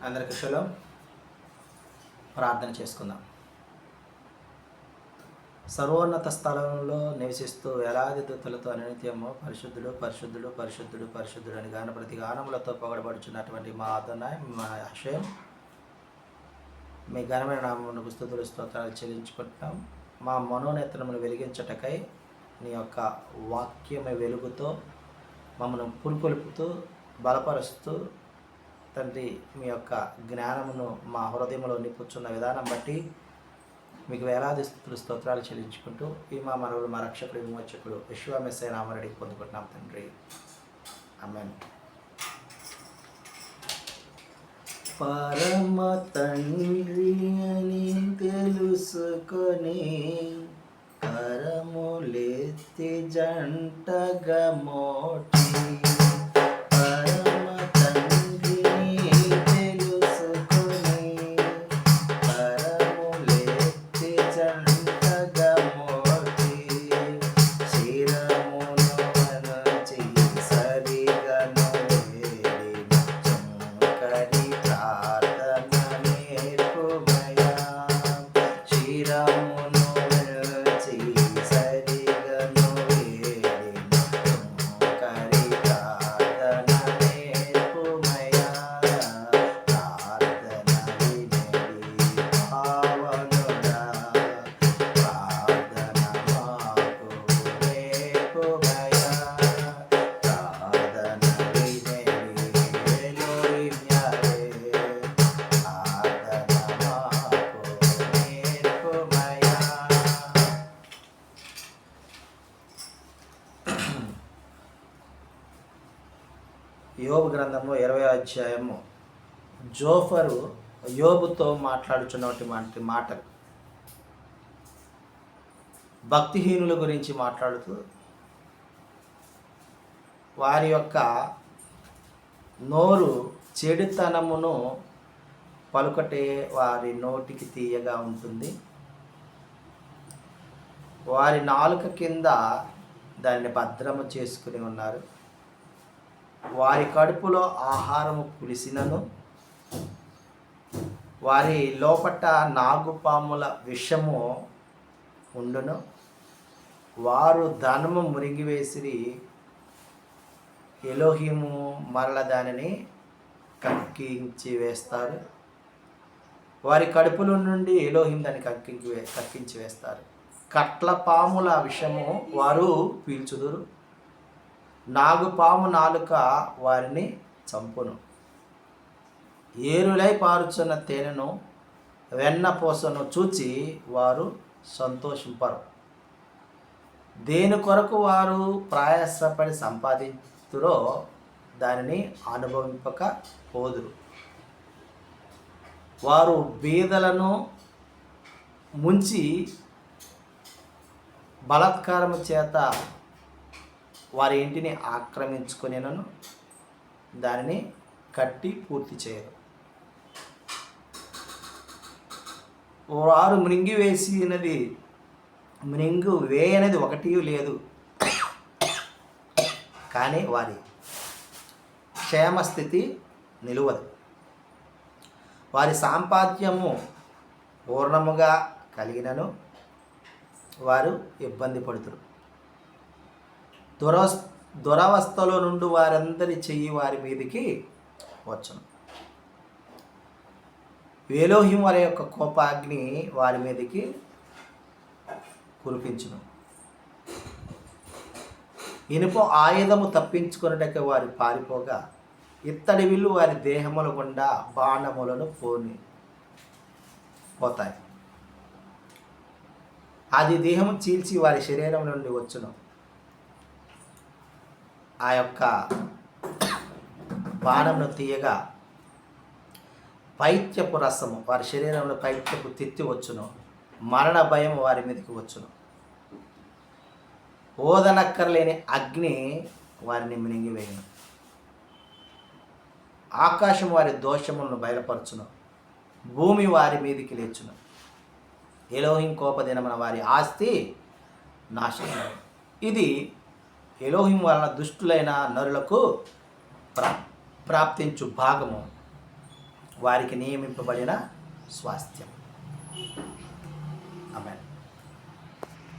అందరికీ షలోం. ప్రార్థన చేసుకుందాం. సర్వోన్నత స్థలంలో నివసిస్తూ వేలాది దూతలతో అనునిత్యము పరిశుద్ధుడు పరిశుద్ధుడు పరిశుద్ధుడు పరిశుద్ధుడు అని గాన ప్రతి గానములతో పొగడబడుచున్నటువంటి మా అదనాయ్ మా హషేం మీ ఘనమైన నామమునకు స్తుతులు స్తోత్రాలు చెల్లించుకుంటున్నాం. మా మనోనేత్రమును వెలిగించటకై నీ యొక్క వాక్యమే వెలుగుతో మమ్మల్ని పురుకొల్పుతూ బలపరుస్తూ తండ్రి మీ యొక్క జ్ఞానమును మా హృదయంలో నింపుచున్న విధానం బట్టి మీకు వేలాది స్తోత్రాలు చెల్లించుకుంటూ ఈ మా మనవులు మా రక్షకుడు విమోచకుడు విశ్వమెస్సై నామరడి పొందుకుంటున్నాం తండ్రి. ఆమేన్. పరమ తండ్రి అని తెలుసుకొని కరములెత్తి జంటగా మోటి యోబు గ్రంథము 20వ అధ్యాయము జోఫరు యోబుతో మాట్లాడుచున్నటువంటి మాటలు భక్తిహీనుల గురించి మాట్లాడుతూ వారి యొక్క నోరు చెడుతనమును పలుకటే వారి నోటికి తీయగా ఉంటుంది, వారి నాలుక కింద దానిని భద్రము చేసుకుని ఉన్నారు. వారి కడుపులో ఆహారము పులిసినను వారి లోపట నాగుపాముల విషము ఉండును. వారు ధనము మురిగివేసిరి, ఎలోహిము మరల దానిని కక్కించి వేస్తారు. వారి కడుపుల నుండి ఎలోహిం దాన్ని కక్కించి వేస్తారు. కట్ల పాముల విషము వారు పీల్చుదురు, నాగుపాము నాలుక వారిని చంపును. ఏరులై పారుచున్న తేనెను వెన్నపూసను చూచి వారు సంతోషింపరు. దేని కొరకు వారు ప్రయాసపడి సంపాదించురో దానిని అనుభవింపక పోదురు. వారు బీదలను ముంచి బలాత్కారము చేత వారి ఇంటిని ఆక్రమించుకొనినను దానిని కట్టి పూర్తి చేయరు. వారు మృంగి వేయనది ఒకటి లేదు, కానీ వారి క్షేమస్థితి నిలువదు. వారి సాంపాద్యము పూర్ణముగా కలిగినను వారు ఇబ్బంది పడుతురు. దురవస్థలో నుండి వారందరి చెయ్యి వారి మీదకి వచ్చును. ఎలోహిం వారి యొక్క కోపాగ్ని వారి మీదకి కురిపించును. ఇనుప ఆయుధము తప్పించుకున్నట్టుగా వారు పారిపోగా ఇత్తడి విల్లు వారి దేహముల గుండా బాణములను పోతాయి. అది దేహము చీల్చి వారి శరీరం నుండి వచ్చును. ఆ యొక్క బాణమును తీయగా పైత్యపు రసము వారి శరీరంలో పైత్యపు తిత్తి వచ్చును. మరణ భయం వారి మీదకి వచ్చును. ఓదనక్కర్లేని అగ్ని వారిని మింగివేయును. ఆకాశం వారి దోషములను బయలుపరచును. భూమి వారి మీదికి లేచును. ఎలోహిం కోపదినమున వారి ఆస్తి నాశనం. ఇది ఎలోహిం వలన దుష్టులైన నరులకు ప్రాప్తించు భాగము. వారికి నియమింపబడిన స్వాస్థ్యం. ఆమేన్.